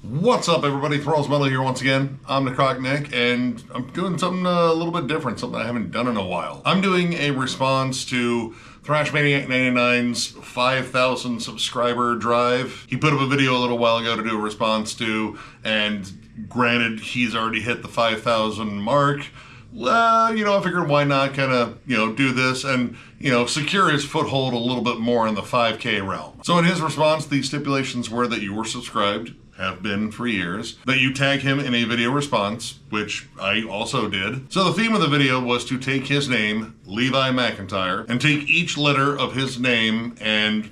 What's up, everybody? Thralls Metal here once again. I'm Nick, and I'm doing something a little bit different, something I haven't done in a while. I'm doing a response to THRASHMANIAC99'S 5,000 subscriber drive. He put up a video a little while ago to do a response to, and granted, he's already hit the 5,000 mark. Well, I figured why not kind of, do this and, secure his foothold a little bit more in the 5K realm. So in his response, the stipulations were that you were subscribed, have been for years, that you tag him in a video response, which I also did. So the theme of the video was to take his name, Levi McIntyre, and take each letter of his name and,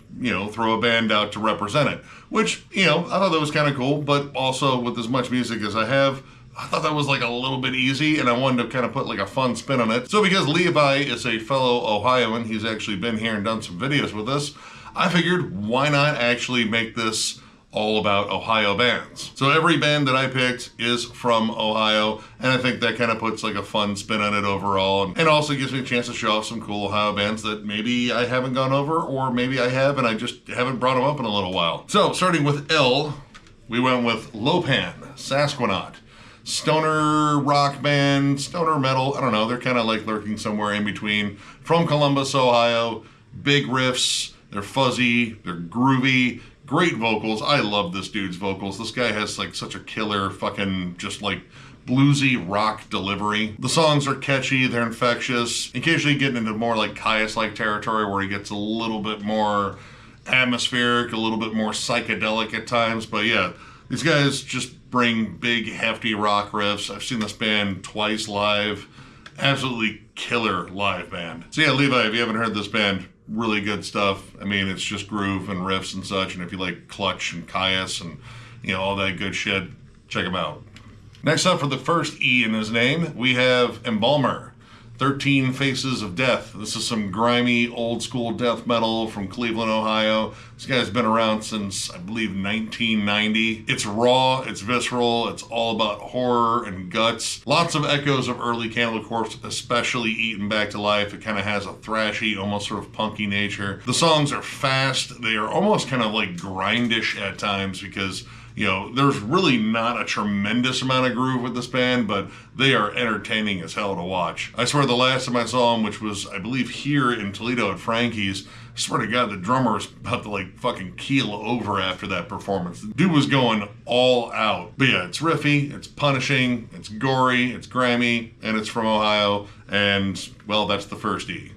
throw a band out to represent it, which, I thought that was kind of cool, but also with as much music as I have, I thought that was like a little bit easy, and I wanted to kind of put like a fun spin on it. So because Levi is a fellow Ohioan, he's actually been here and done some videos with us, I figured why not actually make this all about Ohio bands. So every band that I picked is from Ohio, and I think that kind of puts like a fun spin on it overall, and also gives me a chance to show off some cool Ohio bands that maybe I haven't gone over, or maybe I have and I just haven't brought them up in a little while. So starting with L, we went with Lopan, Sasquatch. Stoner rock band, stoner metal, I don't know, they're kind of like lurking somewhere in between. From Columbus, Ohio, big riffs, they're fuzzy, they're groovy, great vocals. I love this dude's vocals. This guy has like such a killer fucking just like bluesy rock delivery. The songs are catchy, they're infectious, occasionally getting into more like Caius-like territory where he gets a little bit more atmospheric, a little bit more psychedelic at times, but yeah, these guys just bring big, hefty rock riffs. I've seen this band twice live. Absolutely killer live band. So yeah, Levi, if you haven't heard this band, really good stuff. I mean, it's just groove and riffs and such, and if you like Clutch and Caius and, all that good shit, check them out. Next up, for the first E in his name, we have Embalmer. 13 Faces of Death. This is some grimy, old-school death metal from Cleveland, Ohio. This guy's been around since, I believe, 1990. It's raw, it's visceral, it's all about horror and guts. Lots of echoes of early Cannibal Corpse, especially Eaten Back to Life. It kind of has a thrashy, almost sort of punky nature. The songs are fast. They are almost kind of like grindish at times because there's really not a tremendous amount of groove with this band, but they are entertaining as hell to watch. I swear the last time I saw them, which was, I believe, here in Toledo at Frankie's, I swear to God, the drummer was about to like fucking keel over after that performance. The dude was going all out. But yeah, it's riffy, it's punishing, it's gory, it's grimy, and it's from Ohio, and well, that's the first E.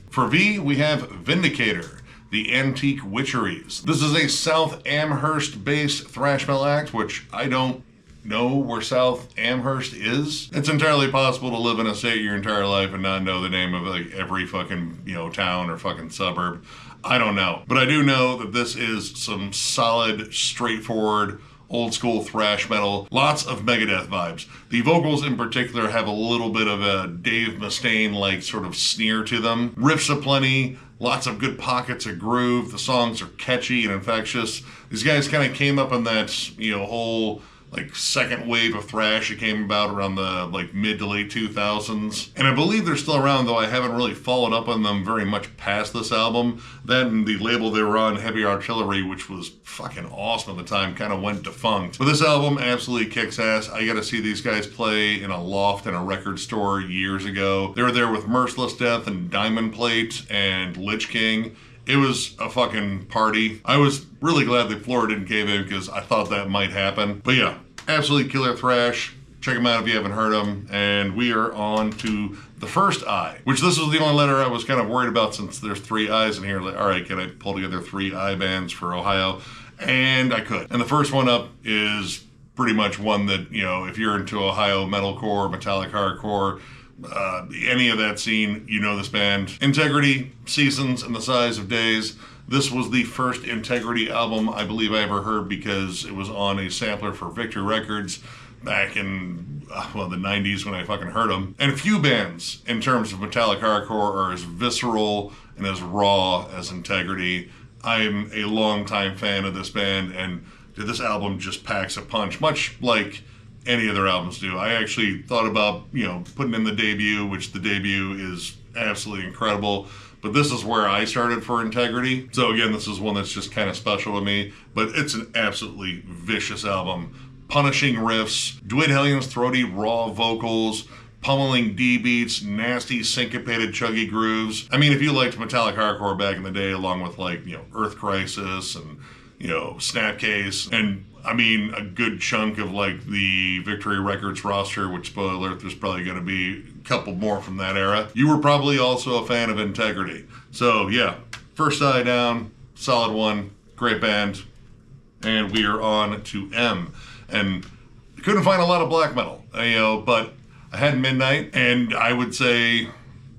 For V, we have Vindicator. The Antique Witcheries. This is a South Amherst-based thrash metal act, which I don't know where South Amherst is. It's entirely possible to live in a state your entire life and not know the name of like every fucking, town or fucking suburb. I don't know. But I do know that this is some solid, straightforward, old school thrash metal, lots of Megadeth vibes. The vocals in particular have a little bit of a Dave Mustaine-like sort of sneer to them. Riffs aplenty, lots of good pockets of groove. The songs are catchy and infectious. These guys kind of came up in that, whole like second wave of thrash that came about around the like mid to late 2000s. And I believe they're still around, though I haven't really followed up on them very much past this album. Then the label they were on, Heavy Artillery, which was fucking awesome at the time, kind of went defunct. But this album absolutely kicks ass. I got to see these guys play in a loft in a record store years ago. They were there with Merciless Death and Diamond Plate and Lich King. It was a fucking party. I was really glad the floor didn't cave in because I thought that might happen. But yeah, absolutely killer thrash. Check them out if you haven't heard them. And we are on to the first I, which this was the only letter I was kind of worried about since there's 3 I's in here. Like, all right, can I pull together 3 I bands for Ohio? And I could. And the first one up is pretty much one that, if you're into Ohio metalcore, metallic hardcore, any of that scene, this band. Integrity, Seasons, and the Size of Days. This was the first Integrity album I believe I ever heard because it was on a sampler for Victory Records back in, the 90s when I fucking heard them. And few bands, in terms of metallic hardcore, are as visceral and as raw as Integrity. I'm a longtime fan of this band, and this album just packs a punch, much like any of their albums do. I actually thought about, putting in the debut, which the debut is absolutely incredible. but this is where I started for Integrity. So again, this is one that's just kind of special to me, but it's an absolutely vicious album. Punishing riffs, Dwayne Hellions' throaty, raw vocals, pummeling D beats, nasty syncopated chuggy grooves. I mean, if you liked metallic hardcore back in the day, along with like, you know, Earth Crisis and, you know, Snapcase, and I mean, a good chunk of like the Victory Records roster, which, spoiler alert, there's probably going to be a couple more from that era. You were probably also a fan of Integrity. So yeah, First Eye Down, solid one, great band. And we are on to M. And I couldn't find a lot of black metal, you know, but I had Midnight, and I would say,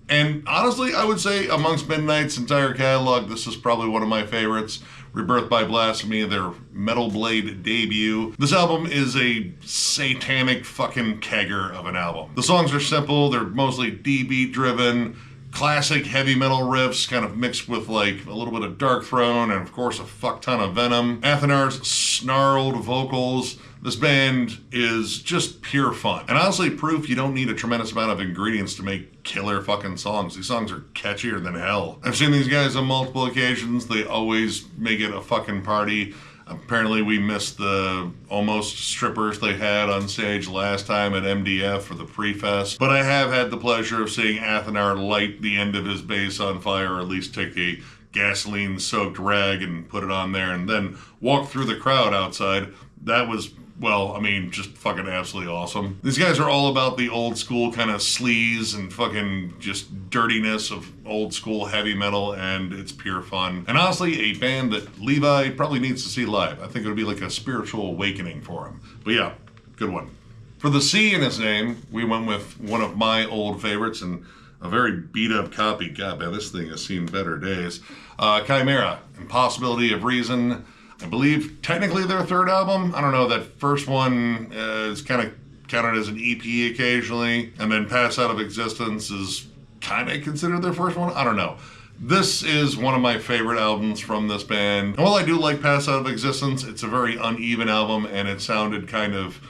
and honestly, I would say amongst Midnight's entire catalog, this is probably one of my favorites. Rebirth by Blasphemy, their Metal Blade debut. This album is a satanic fucking kegger of an album. The songs are simple, they're mostly D-beat driven, classic heavy metal riffs kind of mixed with like a little bit of Dark Throne and of course a fuck ton of Venom. Athenar's snarled vocals. This band is just pure fun. And honestly, proof you don't need a tremendous amount of ingredients to make killer fucking songs. These songs are catchier than hell. I've seen these guys on multiple occasions. They always make it a fucking party. Apparently we missed the almost strippers they had on stage last time at MDF for the pre-fest. But I have had the pleasure of seeing Athenar light the end of his bass on fire, or at least take a gasoline-soaked rag and put it on there and then walk through the crowd outside. That was, well, I mean, just fucking absolutely awesome. These guys are all about the old school kind of sleaze and fucking just dirtiness of old school heavy metal, and it's pure fun. And honestly, a band that Levi probably needs to see live. I think it would be like a spiritual awakening for him. But yeah, good one. For the C in his name, we went with one of my old favorites and a very beat up copy. God, man, this thing has seen better days. Chimera, Impossibility of Reason. I believe technically their third album. I don't know, that first one is kind of counted as an EP occasionally, and then Pass Out of Existence is kind of considered their first one. I don't know. This is one of my favorite albums from this band. And while I do like Pass Out of Existence, it's a very uneven album, and it sounded kind of,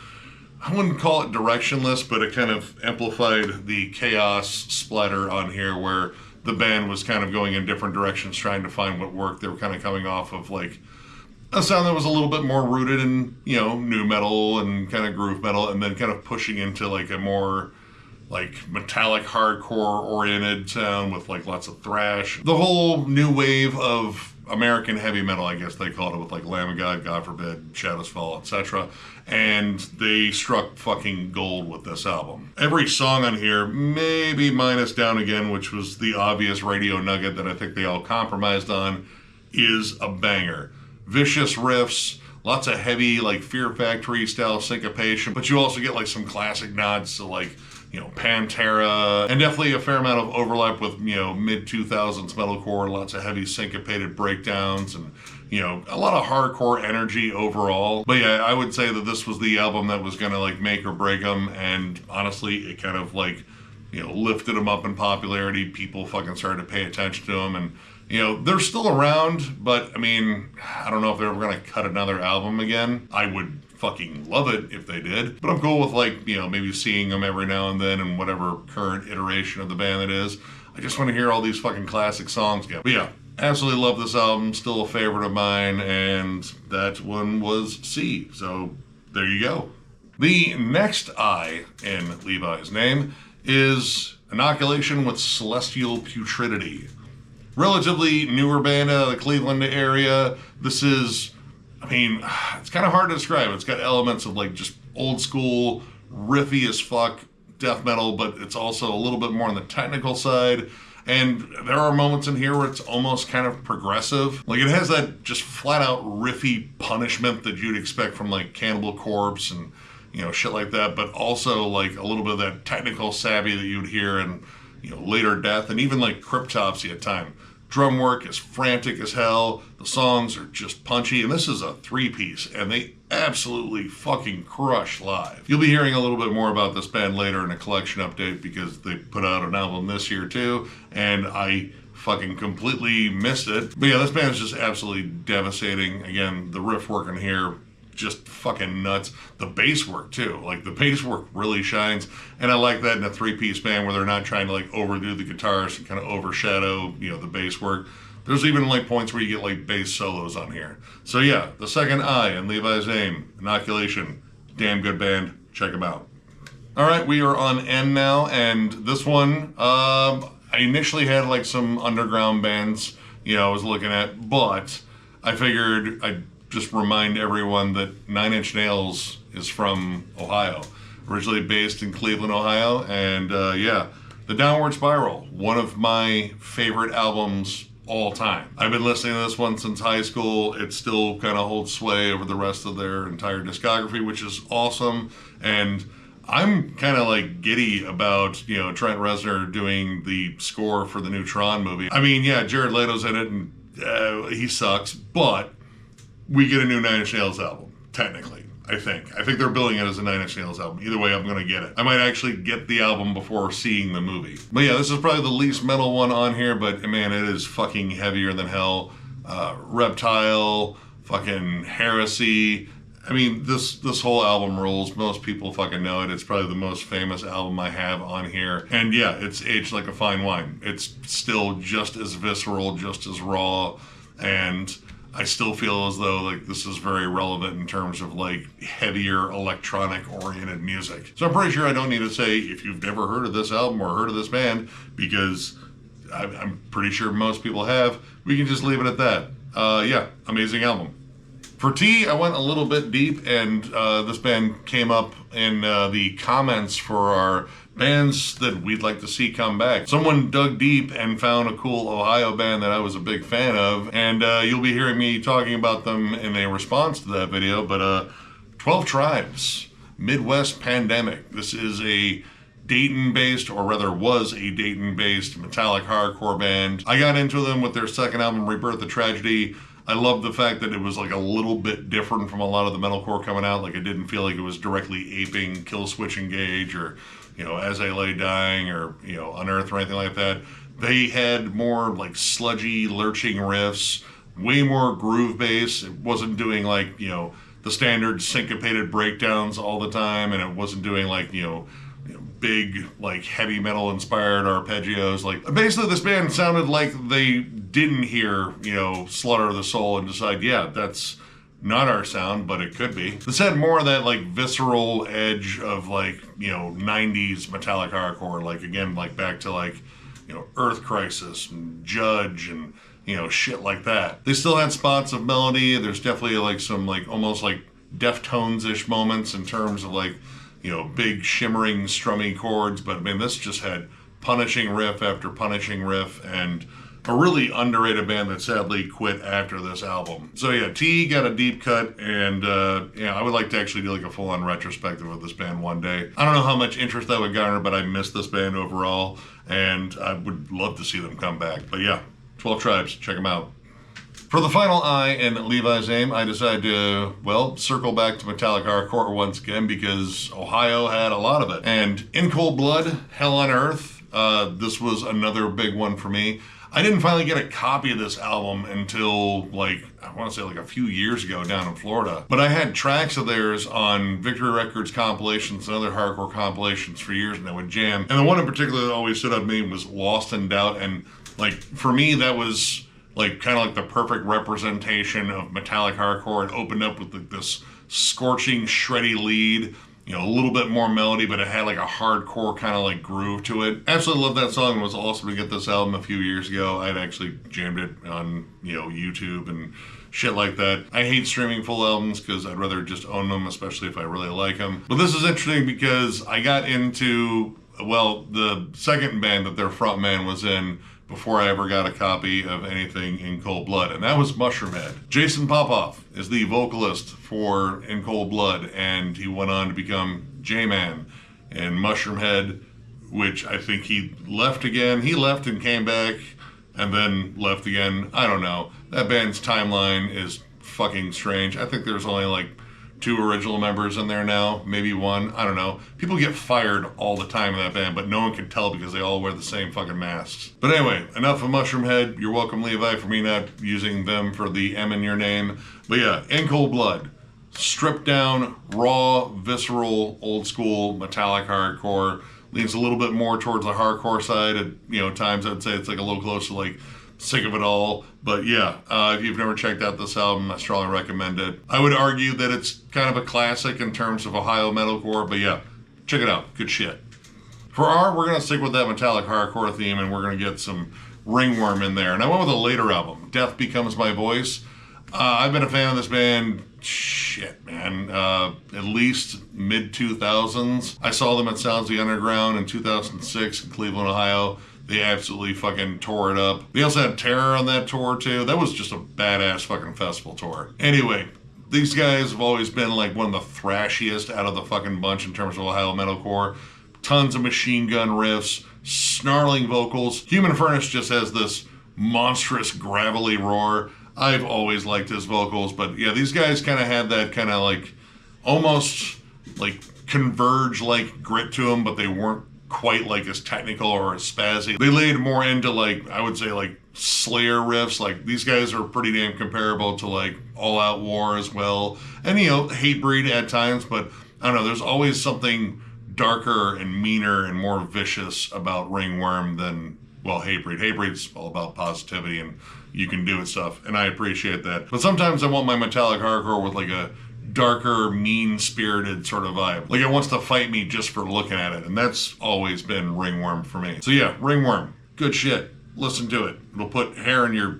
I wouldn't call it directionless, but it kind of amplified the chaos splatter on here, where the band was kind of going in different directions trying to find what worked. They were kind of coming off of like a sound that was a little bit more rooted in, you know, nu metal and kind of groove metal, and then kind of pushing into like a more like metallic hardcore oriented sound with like lots of thrash. The whole new wave of American heavy metal, I guess they called it, with like Lamb of God, God Forbid, Shadows Fall, etc. And they struck fucking gold with this album. Every song on here, maybe minus Down Again, which was the obvious radio nugget that I think they all compromised on, is a banger. Vicious riffs, lots of heavy like Fear Factory style syncopation, but you also get like some classic nods to like, you know, Pantera, and definitely a fair amount of overlap with, you know, mid-2000s metalcore, lots of heavy syncopated breakdowns, and, you know, a lot of hardcore energy overall. But yeah, I would say that this was the album that was gonna like make or break them, and honestly, it kind of like, you know, lifted them up in popularity. People fucking started to pay attention to them, and you know, they're still around, but I mean, I don't know if they're ever gonna cut another album again. I would fucking love it if they did, but I'm cool with like, you know, maybe seeing them every now and then in whatever current iteration of the band it is. I just want to hear all these fucking classic songs again. But yeah, absolutely love this album, still a favorite of mine, and that one was C, so there you go. The next I in Levi's name is Inoculation with Celestial Putridity. Relatively newer band out of the Cleveland area. This is, I mean, it's kind of hard to describe. It's got elements of like just old school, riffy as fuck death metal, but it's also a little bit more on the technical side. And there are moments in here where it's almost kind of progressive. Like it has that just flat out riffy punishment that you'd expect from like Cannibal Corpse and, you know, shit like that, but also like a little bit of that technical savvy that you'd hear in, you know, later Death and even like Cryptopsy at time. Drum work is frantic as hell. The songs are just punchy, and this is a three-piece, and they absolutely fucking crush live. You'll be hearing a little bit more about this band later in a collection update because they put out an album this year too, and I fucking completely missed it. But yeah, this band is just absolutely devastating. Again, the riff work in here, just fucking nuts. The bass work too, like the bass work really shines, and I like that in a three-piece band where they're not trying to like overdo the guitars and kind of overshadow, you know, the bass work. There's even like points where you get like bass solos on here. So yeah, the second I in Levi's name, Inoculation, damn good band. Check them out. All right, we are on N now, and this one, I initially had like some underground bands, you know, I was looking at, but I figured I'd just remind everyone that Nine Inch Nails is from Ohio, originally based in Cleveland, Ohio, and yeah, The Downward Spiral, one of my favorite albums all time. I've been listening to this one since high school. It still kind of holds sway over the rest of their entire discography, which is awesome, and I'm kind of like giddy about, you know, Trent Reznor doing the score for the new Tron movie. I mean, yeah, Jared Leto's in it and he sucks, but we get a new Nine Inch Nails album, technically, I think. I think they're billing it as a Nine Inch Nails album. Either way, I'm going to get it. I might actually get the album before seeing the movie. But yeah, this is probably the least metal one on here, but man, it is fucking heavier than hell. Reptile, fucking Heresy. I mean, this whole album rules. Most people fucking know it. It's probably the most famous album I have on here. And yeah, it's aged like a fine wine. It's still just as visceral, just as raw, and I still feel as though like this is very relevant in terms of like heavier electronic oriented music. So I'm pretty sure I don't need to say if you've never heard of this album or heard of this band, because I'm pretty sure most people have. We can just leave it at that. Yeah, amazing album. For T, I went a little bit deep, and this band came up in the comments for our bands that we'd like to see come back. Someone dug deep and found a cool Ohio band that I was a big fan of, and you'll be hearing me talking about them in a response to that video, but 12 Tribes, Midwest Pandemic. This is a Dayton-based, or rather was a Dayton-based metallic hardcore band. I got into them with their second album, Rebirth of Tragedy. I love the fact that it was like a little bit different from a lot of the metalcore coming out. Like it didn't feel like it was directly aping Kill Switch Engage or, you know, As I Lay Dying or, you know, Unearth or anything like that. They had more like sludgy, lurching riffs, way more groove bass. It wasn't doing like, you know, the standard syncopated breakdowns all the time, and it wasn't doing like, you know, big like heavy metal inspired arpeggios. Like basically this band sounded like they didn't hear, you know, Slaughter of the Soul and decide, yeah, that's not our sound, but it could be. This had more of that like visceral edge of like, you know, 90s metallic hardcore, like again, like back to like, you know, Earth Crisis and Judge and, you know, shit like that. They still had spots of melody. There's definitely like some like almost like Deftones-ish moments in terms of like, you know, big shimmering strummy chords, but I mean, this just had punishing riff after punishing riff, and a really underrated band that sadly quit after this album. So yeah, T got a deep cut, and yeah, I would like to actually do like a full-on retrospective of this band one day. I don't know how much interest that would garner, but I miss this band overall, and I would love to see them come back. But yeah, 12 Tribes, check them out. For the final I in Levi's name, I decided to, well, circle back to metallic hardcore once again because Ohio had a lot of it. And In Cold Blood, Hell on Earth, this was another big one for me. I didn't finally get a copy of this album until like, I want to say like a few years ago down in Florida. But I had tracks of theirs on Victory Records compilations and other hardcore compilations for years, and I would jam. And the one in particular that always stood out to me was Lost in Doubt. And like, for me, that was like kind of like the perfect representation of metallic hardcore. It opened up with like this scorching, shreddy lead, you know, a little bit more melody, but it had like a hardcore kind of like groove to it. Absolutely love that song. It was awesome to get this album a few years ago. I had actually jammed it on, you know, YouTube and shit like that. I hate streaming full albums because I'd rather just own them, especially if I really like them. But this is interesting because I got into, well, the second band that their frontman was in before I ever got a copy of anything In Cold Blood, and that was Mushroomhead. Jason Popoff is the vocalist for In Cold Blood, and he went on to become J-Man in Mushroomhead, which I think he left again. He left and came back, and then left again. I don't know. That band's timeline is fucking strange. I think there's only like 2 original members in there now, maybe 1, I don't know. People get fired all the time in that band, but no one can tell because they all wear the same fucking masks. But anyway, enough of Mushroomhead. You're welcome, Levi, for me not using them for the M in your name. But yeah, In Cold Blood. stripped down, raw, visceral, old school, metallic hardcore. Leans a little bit more towards the hardcore side. At times I'd say it's like a little closer to like Sick of It All. But yeah, if you've never checked out this album, I strongly recommend it. I would argue that it's kind of a classic in terms of Ohio metalcore, but yeah, check it out. Good shit. For art, we're going to stick with that metallic hardcore theme, and we're going to get some Ringworm in there. And I went with a later album, Death Becomes My Voice. I've been a fan of this band, shit, man, at least mid-2000s. I saw them at Sounds of the Underground in 2006 in Cleveland, Ohio. They absolutely fucking tore it up. They also had Terror on that tour, too. That was just a badass fucking festival tour. Anyway, these guys have always been like one of the thrashiest out of the fucking bunch in terms of Ohio metalcore. Tons of machine gun riffs, snarling vocals. Human Furnace just has this monstrous gravelly roar. I've always liked his vocals, but yeah, these guys kind of had that kind of like almost like Converge like grit to them, but they weren't quite like as technical or as spazzy. They laid more into like, I would say like Slayer riffs. Like these guys are pretty damn comparable to like All Out War as well. And Hatebreed at times, but I don't know, there's always something darker and meaner and more vicious about Ringworm than, well, Hatebreed. Hatebreed's all about positivity and you can do it stuff, and I appreciate that. But sometimes I want my metallic hardcore with like a darker, mean-spirited sort of vibe. Like it wants to fight me just for looking at it, and that's always been Ringworm for me. So yeah, Ringworm, good shit. Listen to it. It'll put hair in your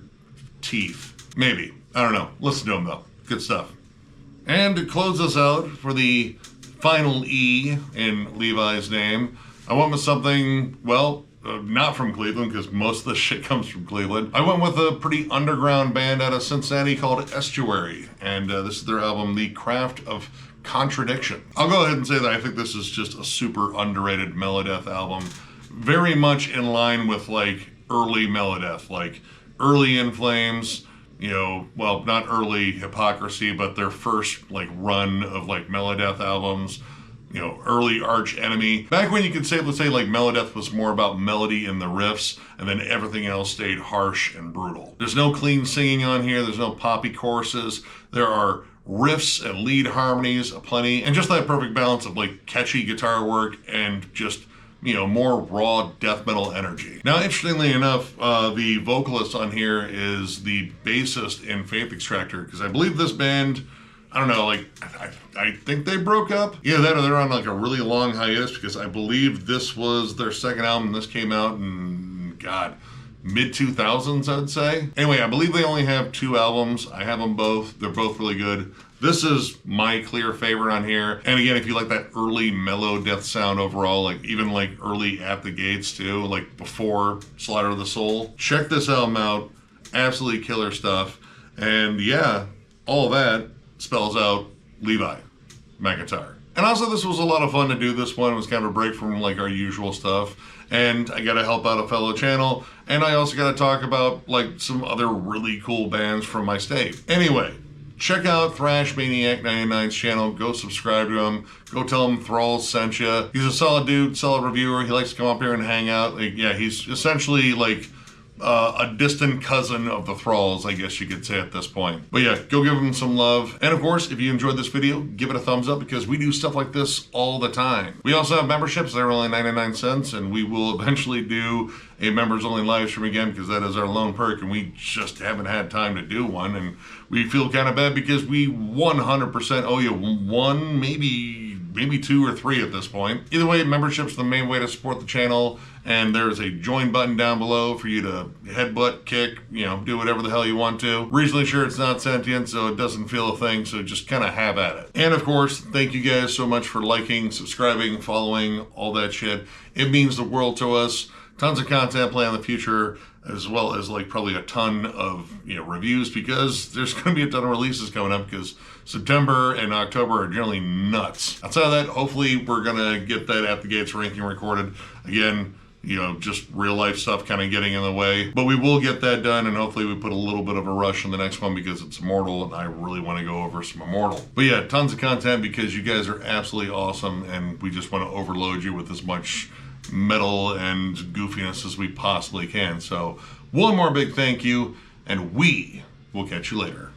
teeth. Maybe. I don't know. Listen to them though. Good stuff. And to close us out for the final E in Levi's name, I went with something, well, not from Cleveland, because most of the shit comes from Cleveland. I went with a pretty underground band out of Cincinnati called Estuary, and this is their album, The Craft of Contradiction. I'll go ahead and say that I think this is just a super underrated Melodeath album, very much in line with like early Melodeath, like early In Flames, well, not early Hypocrisy, but their first like run of like Melodeath albums. Early Arch Enemy. Back when you could safely say like Melodeath was more about melody in the riffs, and then everything else stayed harsh and brutal. There's no clean singing on here. There's no poppy choruses. There are riffs and lead harmonies aplenty, and just that perfect balance of like catchy guitar work and just, more raw death metal energy. Now, interestingly enough, the vocalist on here is the bassist in Faith Extractor, because I believe this band, I don't know, like, I think they broke up. Yeah, they're on like a really long hiatus, because I believe this was their second album. This came out in, God, mid-2000s, I'd say. Anyway, I believe they only have 2 albums. I have them both. They're both really good. This is my clear favorite on here. And again, if you like that early Melodeath sound overall, like even like early At the Gates too, like before Slaughter of the Soul, check this album out. Absolutely killer stuff. And yeah, all that spells out Levi, my guitar. And also, this was a lot of fun to do this one. It was kind of a break from like our usual stuff. And I got to help out a fellow channel. And I also got to talk about like some other really cool bands from my state. Anyway, check out THRASHMANIAC99'S channel. Go subscribe to him. Go tell him Thralls sent you. He's a solid dude, solid reviewer. He likes to come up here and hang out. Like, yeah, he's essentially like a distant cousin of the Thralls, I guess you could say at this point. But yeah, go give him some love. And of course, if you enjoyed this video, give it a thumbs up, because we do stuff like this all the time. We also have memberships. They're only 99 cents, and we will eventually do a members only live stream again, because that is our lone perk, and we just haven't had time to do one. And we feel kind of bad because we 100% owe you one, maybe 2 or 3 at this point. Either way, membership's the main way to support the channel, and there's a join button down below for you to headbutt, kick, do whatever the hell you want to. Reasonably sure it's not sentient, so it doesn't feel a thing, so just kind of have at it. And of course, thank you guys so much for liking, subscribing, following, all that shit. It means the world to us. Tons of content planned in the future, as well as like probably a ton of reviews, because there's going to be a ton of releases coming up, because September and October are generally nuts. Outside of that, hopefully we're going to get that At the Gates ranking recorded. Again, just real life stuff kind of getting in the way. But we will get that done, and hopefully we put a little bit of a rush on the next one, because it's Immortal, and I really want to go over some Immortal. But yeah, tons of content, because you guys are absolutely awesome, and we just want to overload you with as much metal and goofiness as we possibly can. So one more big thank you, and we will catch you later.